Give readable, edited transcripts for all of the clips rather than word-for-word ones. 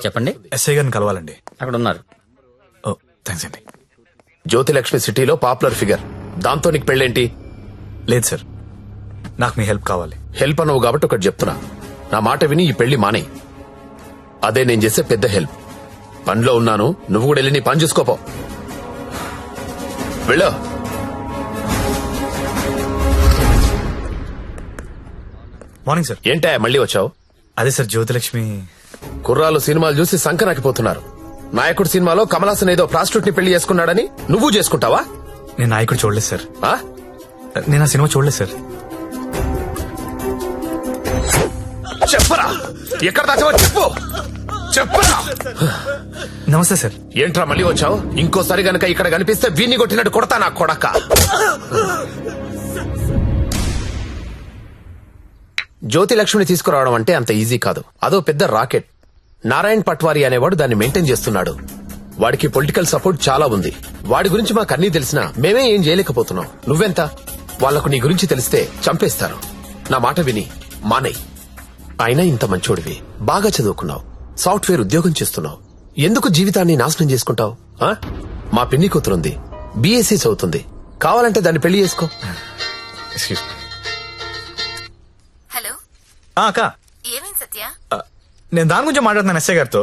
చెప్పండి. ఎస్ఐ గారిని కలవాలండి. అక్కడ ఉన్నారు. ఓ థ్యాంక్స్ అండి. జ్యోతిలక్ష్మి సిటీలో పాపులర్ ఫిగర్, దాంతో నీకు పెళ్ళేంటి? లేదు సార్, నాకు మీ హెల్ప్ కావాలి. హెల్ప్ అనవు కాబట్టి ఒకటి చెప్తున్నా, నా మాట విని ఈ పెళ్లి మానే. అదే నేను చేసే పెద్ద హెల్ప్. పనిలో ఉన్నాను, నువ్వు కూడా వెళ్ళి నీ పని చూసుకోపో. వెళ్ళు. Morning sir. ఏంటా మళ్ళీ వచ్చావు? అదే సార్, జ్యోతిలక్ష్మి కుర్రాలు సినిమాలు చూసి సంకరాకిపోతున్నారు. నాయకుడు సినిమాలో కమల్ హాసన్ ఏదో ప్రాస్టిట్యూట్ ని పెళ్లి చేసుకున్నాడని నువ్వు చేసుకుంటావా? నేను నాయకుడు చూడలేదు సార్. ఆ? నేను ఆ సినిమా చూడలేదు సార్. చెప్పరా, ఎక్కడ దాచావో చెప్పు. చెప్పరా. నమస్తే సార్. ఏంట్రా మళ్ళీ వచ్చావు? ఇంకోసారి గనక ఇక్కడ కనిపిస్తే వీణ్ణి కొట్టినట్టు కొడతా నా కొడక. జ్యోతిలక్ష్మిని తీసుకురావడం అంటే అంత ఈజీ కాదు. అదో పెద్ద రాకెట్. నారాయణ్ పట్వారీ అనేవాడు దాన్ని మెయింటైన్ చేస్తున్నాడు. వాడికి పొలిటికల్ సపోర్ట్ చాలా ఉంది. వాడి గురించి మాకు అన్నీ తెలిసినా మేమే ఏం చేయలేకపోతున్నాం. నువ్వెంత? వాళ్లకు నీ గురించి తెలిస్తే చంపేస్తారు. నా మాట విని మానేయ్. అయినా ఇంత మంచోడివి, బాగా చదువుకున్నావు, సాఫ్ట్వేర్ ఉద్యోగం చేస్తున్నావు, ఎందుకు జీవితాన్ని నాశనం చేసుకుంటావు? మా పిన్ని కూతురుంది, బీఎస్సీ చదువుతుంది, కావాలంటే దాన్ని పెళ్లి చేసుకో. హలో అక్క, ఏమైంది సత్య? నేను దాని గురించి మాట్లాడుతున్నాను ఎస్ఐ గారితో.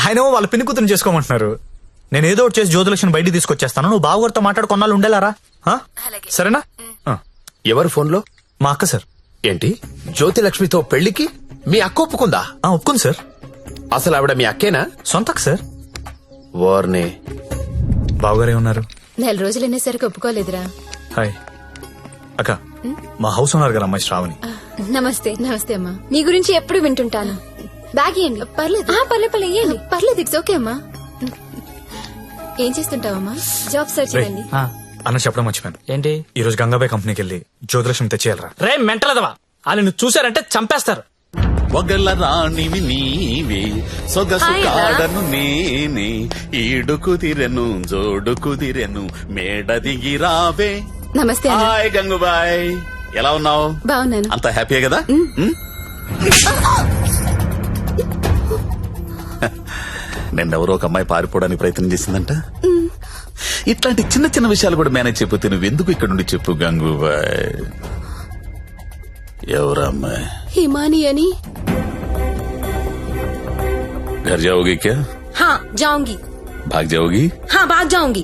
ఆయన వాళ్ళ పిన్ని కూతురు చేసుకోమంటున్నారు. నేను ఏదో ఒకటి చేసి జ్యోతిలక్ష్మి బయటికి తీసుకొచ్చేస్తాను. నువ్వు బావగారితో మాట్లాడు, కొన్నాళ్ళు ఉండేలారా? అలాగే. సరేనా? ఎవరు ఫోన్లో? మా అక్క సార్. ఏంటి, జ్యోతిలక్ష్మితో పెళ్లికి మీ అక్క ఒప్పుకుందా? ఒప్పుకుంది సార్. అసలు ఆవిడ మీ అక్కేనా? సొంత అక్క సార్. వార్నే. బావగారే ఉన్నారు. 4 రోజులు అనేసరికి ఒప్పుకోలేదురా. హాయ్ అక్క, మా హౌస్ ఓనర్ గారు అమ్మాయి శ్రావణి. నమస్తే. నమస్తే అమ్మా. మీ గురించి ఎప్పుడు వింటుంటాను. బ్యాగ్ ఇవ్వండి. పర్లేదు పర్లేదు ఇవ్వండి. పర్లేదు, ఇట్స్ ఓకే అమ్మా. ఏం చేస్తుంటావమ్మా? జాబ్ సర్చ్ చేయండి. అన్న చెప్పడం మర్చిపోయాను. ఏంటి? ఈ రోజు గంగాబాయ్ కంపెనీకి వెళ్ళి జ్యోతిలక్ష్మి తెచ్చేయాలరా. రే మెంటలదవా, వాళ్ళు చూసారంటే చంపేస్తారు. ఒగల రాణివి నీవే, సొగసు కాడను నేనే, ఈడు కుదిరెను జోడు కుదిరెను, మేడ దిగి రావే. నమస్తే అన్న. హాయ్ గంగుబాయ్, ఎలా ఉన్నావు? బాగున్నాను. అంత హ్యాపీయే కదా? నిన్నెవరో ఒక అమ్మాయి పారిపోవడానికి ప్రయత్నం చేసిందంట. ఇట్లాంటి చిన్న చిన్న విషయాలు కూడా మేనేజ్ చెప్పితే నువ్వెందుకు ఇక్కడ నుండి చెప్పు గంగుబాయ్. ఎవరా అమ్మాయి? హిమాని అని. घर जाओगी क्या? हाँ जाऊंगी. भाग जाओगी? हाँ भाग जाऊंगी.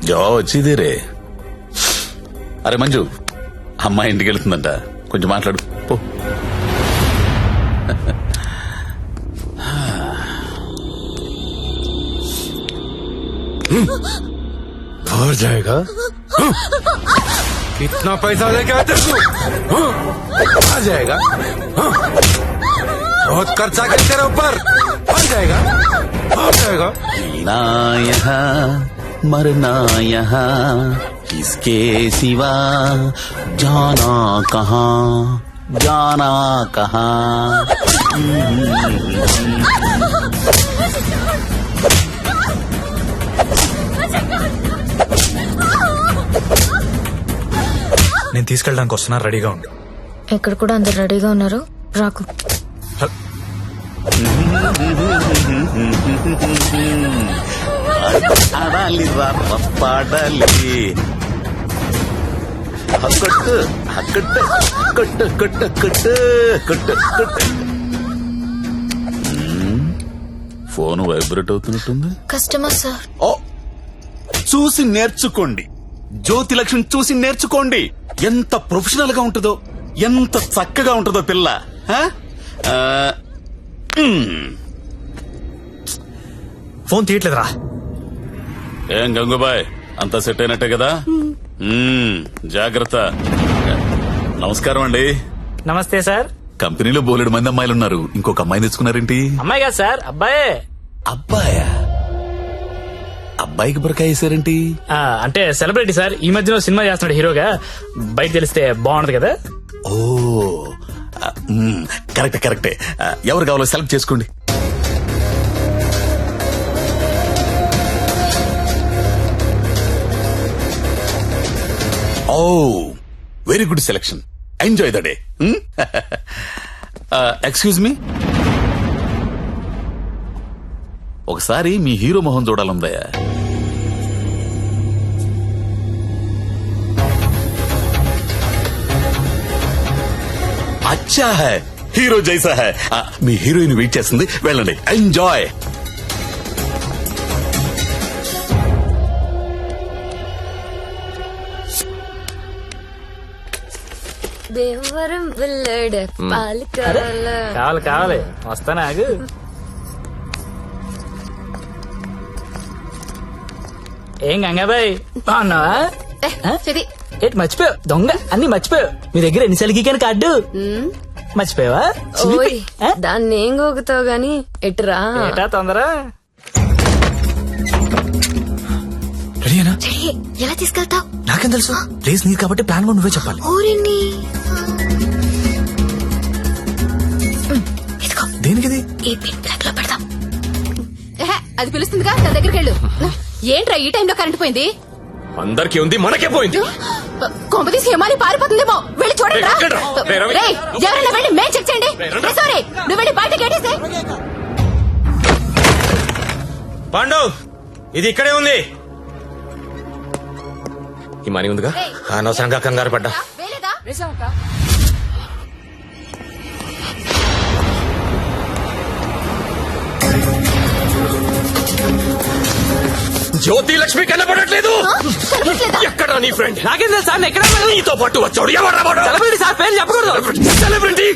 जाओ अच्छी देरे. అరే మంజు, అమ్మాయి ఇంటికి వెళ్తుందంట, కొంచెం మాట్లాడు పో. और जाएगा? कितना पैसा लेके आते तू? आ जाएगा? बहुत खर्चा कर तेरे ऊपर. आ जाएगा? आ जाएगा? जीना यहाँ मरना यहाँ, किसके सिवा जाना कहाँ, जाना कहाँ. నేను తీసుకెళ్ళడానికి వస్తున్నా, రెడీగా ఉండు. ఇక్కడ కూడా అందరు రెడీగా ఉన్నారు, రాకు. ఆడాలి పాడాలి, కొట్టు కొట్టు కొట్టు కొట్టు కొట్టు కొట్టు కొట్టు. ఫోన్ వైబ్రేట్ అవుతున్నట్టుంది. Customer sir. ఓ, చూసి నేర్చుకోండి. జ్యోతిలక్ష్మి చూసి నేర్చుకోండి. ఎంత ప్రొఫెషనల్ గా ఉంటుందో, ఎంత చక్కగా ఉంటుందో పిల్ల. ఫోన్ తీయట్లేదురా. ఏం గంగుబాయ్, అంతా సెట్ అయినట్టే కదా? జాగ్రత్త. నమస్కారం అండి. నమస్తే సార్. కంపెనీలో బోలెడు మంది అమ్మాయిలు ఉన్నారు, ఇంకొక అమ్మాయిని తెచ్చుకున్నారేంటి? అమ్మాయి కాదు సార్, అబ్బాయే. అబ్బాయా? అబ్బాయికి బురకాయ వేసారేంటి? అంటే సెలబ్రిటీ సార్, ఈ మధ్యలో సినిమా చేస్తున్నాడు హీరోగా, బయట తెలిస్తే బాగుండదు కదా. ఓ కరెక్టే కరెక్టే. ఎవరు కావాలో సెలెక్ట్ చేసుకోండి. Oh very good selection, enjoy the day. Excuse me, ఒకసారి మీ హీరో మొహం చూడాలందయ్యా. అచ్చా హై, హీరో జైసా హై. మీ హీరోయిన్ వెయిట్ చేస్తుంది, వెళ్ళండి. ఎంజాయ్. దేవరం వెళ్ళాడు పాలు కావాలా? కావాలి కావాలి, వస్తానా ఆగు. ఏం గంగాబాయ్ బాగున్నావా? చెది ఏంటి మర్చిపోయావు? దొంగ అన్ని మర్చిపోయావు. మీ దగ్గర ఎన్నిసార్లు గీకాను కార్డు మర్చిపోయావా? చిలిపి. ఆ? దాన్ని ఏం గోగుతావు గాని ఎటురా ఏటా తొందర? రెడీనా? ఎలా తీసుకెళ్తావు? నాకేం తెలుసు, ప్లేస్ నీది కాబట్టి ప్లాన్ కూడా నువ్వే చెప్పాలి. ఊరిని దేనికిది? ఈ పిన్ బ్లాక్ లో పెడదాం. అది పిలుస్తుందిగా, నా దగ్గరికి వెళ్ళు. ఏంట్రా ఈ టైంలో కరెంట్ పోయింది? అందరికీ ఉంది, మనకే పోయింది. కొంపతీసి హిమాని పారిపోతుందేమో, వెళ్ళి చూడండి రా. రేయ్, ఎవరైనా వెళ్ళి మేం చెక్ చేయండి. సారీ, నువ్వు వెళ్ళి బయట గేటేసే. పాండు, ఇది ఇక్కడే ఉంది. ఈ మనీ ఉందిగా, అనవసరంగా కంగారు పడ్డా. జ్యోతి లక్ష్మి కనపడట్లేదు. ఎక్కడ నీ ఫ్రెండ్? నాకేం తెలుసు సార్, ఎక్కడ నీతో పాటు వచ్చాడు. ఎవరు సెలబ్రిటీ సార్, పేరు చెప్పకూడదు. సెలబ్రిటీ?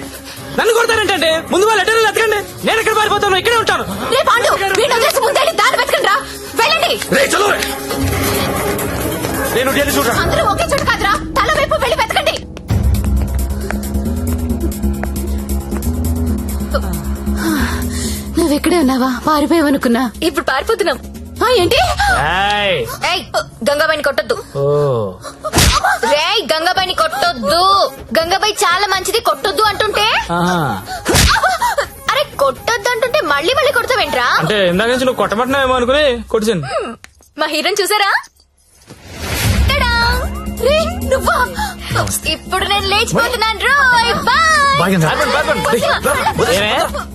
నన్ను కొడతారంటే ముందు వాళ్ళు లెటర్లు ఎత్తకండి. నేను ఎక్కడ పారిపోతాను, ఇక్కడే ఉంటాను. రే పాండు, వీడిని వదిలేసి ముందే దారి వెతకండి రా. వెళ్ళండి. రే చలో, నేను ఢిల్లీ చూడరా. అందరూ ఒకే చోట కాదురా, తల వైపు వెళ్ళి వెతకండి. నువ్వెక్కడే ఉన్నావా? పారిపోయావనుకున్నా. ఇప్పుడు పారిపోతున్నాం. ఏంటి? గంగాబాయిని కొట్టొద్దు. రేయ్, గంగాబాయిని కొట్టొద్దు. గంగాబాయి చాలా మంచిది, కొట్టొద్దు అంటుంటే. అరే కొట్టొద్దు అంటుంటే మళ్ళీ మళ్ళీ కొడతావేంట్రా? అంటే ఇందాక నుంచి నువ్వు కొట్టమంటున్నావేమో అనుకుని కొట్టించాను. మా హీరోని చూసారా? టడా! రేయ్, నువ్వా? ఇప్పుడు నేను లేచిపోతున్నాను. రోయ్ బాయ్.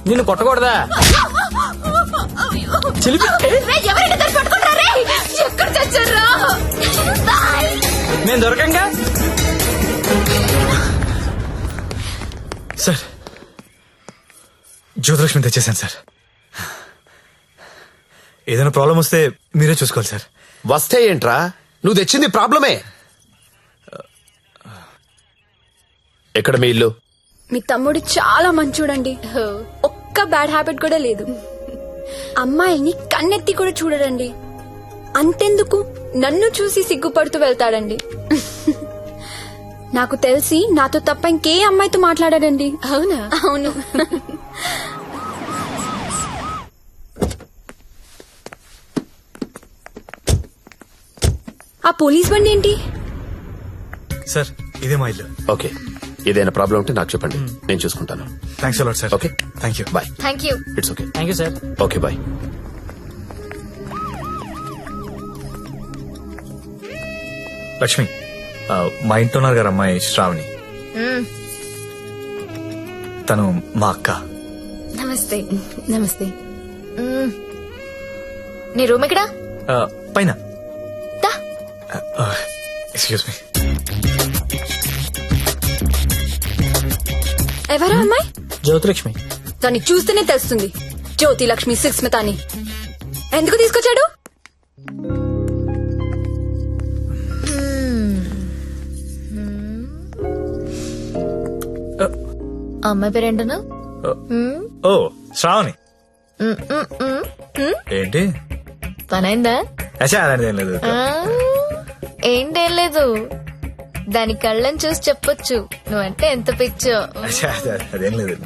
నిన్ను కొట్టకూడదా? చిలిపి. ఎవరైనా దాన్ని పట్టుకుంటారా? రేయ్, ఎక్కడ చచ్చారా? బాయ్. నేను దొరకంగా. సార్, జ్యోతిలక్ష్మి తెచ్చేసాను సార్. ఏదైనా ప్రాబ్లం వస్తే మీరే చూసుకోవాలి సార్. వస్తే ఏంట్రా, నువ్వు తెచ్చింది ప్రాబ్లమే. ఎక్కడ మీ ఇల్లు? మీ తమ్ముడు చాలా మంచోడండి. ఒక్క బ్యాడ్ హ్యాబిట్ కూడా లేదు. అమ్మాయిని కన్నెత్తి కూడా చూడడండి. అంతెందుకు, నన్ను చూసి సిగ్గుపడుతూ వెళ్తాడండి. నాకు తెలిసి నాతో తప్ప ఇంకే అమ్మాయితో మాట్లాడాడండి. అవునా? అవును. ఆ పోలీస్ బండి ఏంటి? సార్, ఇదే మా ఇల్లు. ఓకే, ఏదైనా ప్రాబ్లం ఉంటే నాకు చెప్పండి, నేను చూసుకుంటాను. Thanks a lot sir. Okay, thank you. Bye. Thank you. It's okay. Thank you sir. Okay, bye. Lakshmi, మా ఇంట్లో ఉన్నారు గారు అమ్మాయి శ్రావణి. తను మా అక్క. నమస్తే. నమస్తే. నీ రూమ్ ఎక్కడా? పైన. దా. Excuse me. ఎవరా అమ్మాయి? జ్యోతిలక్ష్మి. దాన్ని చూస్తేనే తెలుస్తుంది, జ్యోతి లక్ష్మి సుస్మిత అని. ఎందుకు తీసుకొచ్చాడు? అమ్మాయి పేరేంటను? ఓ, శ్రావణి. ఏంటి పనైందా? అచ్చా, అలాంటిది ఏం లేదు. ఏంటేం లేదు, దాని కళ్ళని చూసి చెప్పొచ్చు నువ్వంటే ఎంత పిచ్చో. అచ్చా, అదేం లేదు.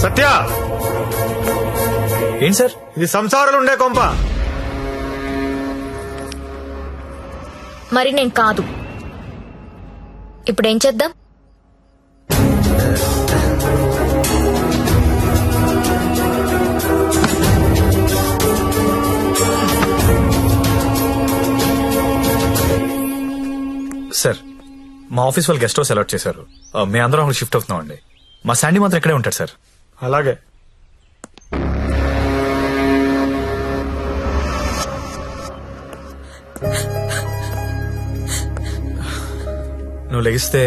సత్య, ఏంటి సార్? ఇది సంసారాలు ఉండే కొంప. మరి నేను కాదు. ఇప్పుడేం చేద్దాం? మా ఆఫీస్ వాళ్ళు గెస్ట్ హౌస్ అలాట్ చేశారు. మీ అందరం అక్కడ షిఫ్ట్ అవుతున్నాం అండి. మా శాండీ మాత్రం ఇక్కడే ఉంటాడు సార్. అలాగే. నువ్వు లెగిస్తే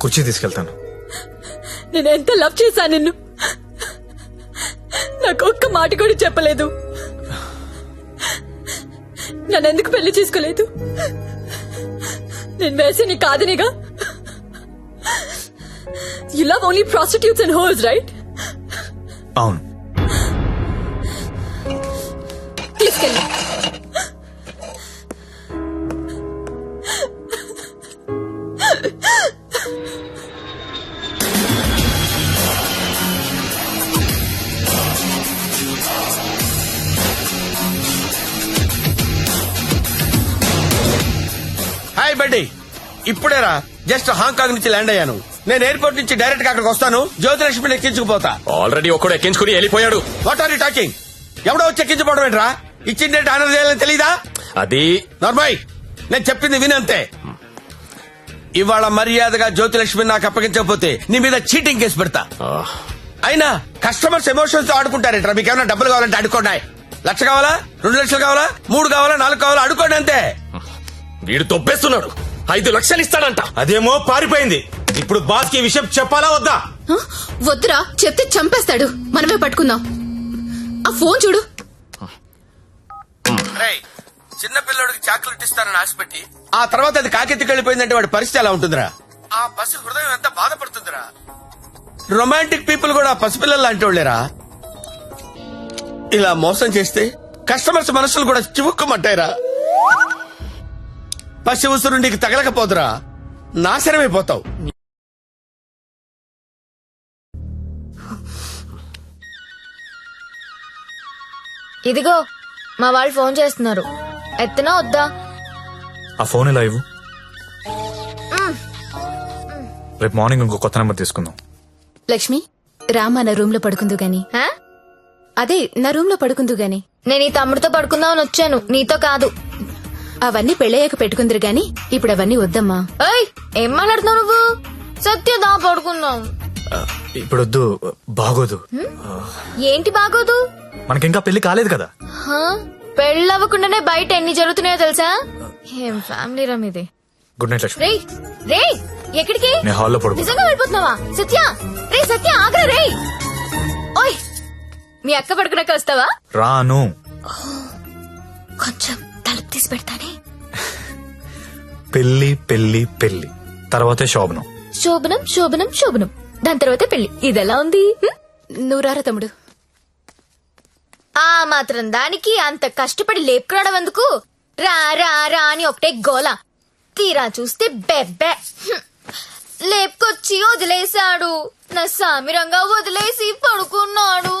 కుర్చీ తీసుకెళ్తాను. నేను ఎంత లవ్ చేశా నిన్ను, నాకు ఒక్క మాట కూడా చెప్పలేదు. నన్నెందుకు పెళ్లి చేసుకోలేదు? నేను వేసి నీ కాదనిగా. You love only prostitutes and whores, right? అవును. తీసుకెళ్ళి. హాయ్ బడ్డీ, ఇప్పుడేరా జస్ట్ హాంకాంగ్ నుంచి ల్యాండ్ అయ్యాను. నేను ఎయిర్పోర్ట్ నుంచి డైరెక్ట్ గా అక్కడికి వస్తాను. జ్యోతిలక్ష్మిని ఎక్కించుకుపోతా. ఆల్రెడీ ఒక్కడు ఎక్కించుకుని వెళ్ళిపోయాడు. What are you talking? ఎవడో వచ్చి ఎక్కించుకోవడం ఏంట్రా? ఇచ్చిన డేట్ ఆనర్ చేయాలని తెలీదా? అది నార్మల్, నేను చెప్పింది వినంతే. ఇవాళ మర్యాదగా జ్యోతిలక్ష్మి నాకు అప్పగించకపోతే నీ మీద చీటింగ్ కేసు పెడతా. అయినా కస్టమర్స్ ఎమోషన్స్ తో ఆడుకుంటారేంట్రా? మీకు ఏమైనా డబ్బులు కావాలంటే అడుకోండి. 1,00,000 కావాలా, 2 లక్షలు కావాలా, 3 కావాలా, 4 కావాలా, అడుకోండి అంతే. వీడు తొప్పేస్తున్నాడు. 5 లక్షలు ఇస్తాడంట. అదేమో పారిపోయింది. ఇప్పుడు బాస్ కి విషయం చెప్పాలా వద్దా? వద్దురా, చెప్తే చంపేస్తాడు. మనమే పట్టుకుందాం. ఆ ఫోన్ చూడు. రేయ్, చిన్న పిల్లడికి చాక్లెట్ ఇస్తానని ఆశపెట్టి ఆ తర్వాత అది కాకెత్తికి వెళ్ళిపోయిందంటే వాడి పరిస్థితి ఎలా ఉంటుందిరా? ఆ పసి హృదయం ఎంత బాధపడుతుందిరా? రొమాంటిక్ పీపుల్ కూడా పసిపిల్లలు లాంటి వాళ్ళేరా. ఇలా మోసం చేస్తే కస్టమర్స్ మనసులు కూడా చివుక్కుమంటాయిరా. పసి ఉసురు నీకు తగలకపోదురా, నాశనమైపోతావు. ఇదిగో మా వాళ్ళు ఫోన్ చేస్తున్నారు, ఎత్తనా వద్దా? ఆ ఫోన్ ఇలా ఇవ్వు. రేపు మార్నింగ్ ఇంకో కొత్త నెంబర్ తీసుకుందాం. లక్ష్మి, రామా నా రూమ్ లో పడుకుందు గాని. హా? అదే నా రూమ్ లో పడుకుందు గాని. నేను ఈ తమ్ముడితో పడుకుందామని వచ్చాను, నీతో కాదు. అవన్నీ పెళ్ళయ్యాక పెట్టుకుందరు గాని ఇప్పుడు అవన్నీ వద్దమ్మా. ఏయ్, ఏం మాట్లాడుతున్నావు నువ్వు? సత్యదా పడుకుందాం. ఇప్పుడు వద్దు, బాగోదు. ఏంటి బాగోదు? మనకింకా పెళ్లి కాలేదు కదా. హా? పెళ్ళవ్వకుండానే బయట ఎన్ని జరుగుతున్నాయో తెలుసా? ఏం ఫ్యామిలీ రా మీది. Good night Lakshmi. రేయ్ రేయ్, ఎక్కడికి? నేను హాల్లో పడుకో. నిజంగా వెళ్ళిపోతున్నావా? సత్య, రే సత్య, ఆగ్రా రే. ఓయ్, మీ అక్క పడుకున్నాక వస్తావా? రాను. కొంచెం తలుపు తీసి పెడతానే. పెళ్లి పెళ్లి పెళ్లి తర్వాతే శోభనం. శోభనం శోభనం శోభనం, దాని తర్వాత పెళ్లి. ఇదెలా ఉంది? నువ్వు రారా తమ్ముడు. ఆ మాత్రం దానికి అంత కష్టపడి లేపుకురావడం ఎందుకు? రా రా రా అని ఒకటే గోల. తీరా చూస్తే బెబ్బే. లేపుకొచ్చి వదిలేశాడు, నా సామిరంగా వదిలేసి పడుకున్నాడు.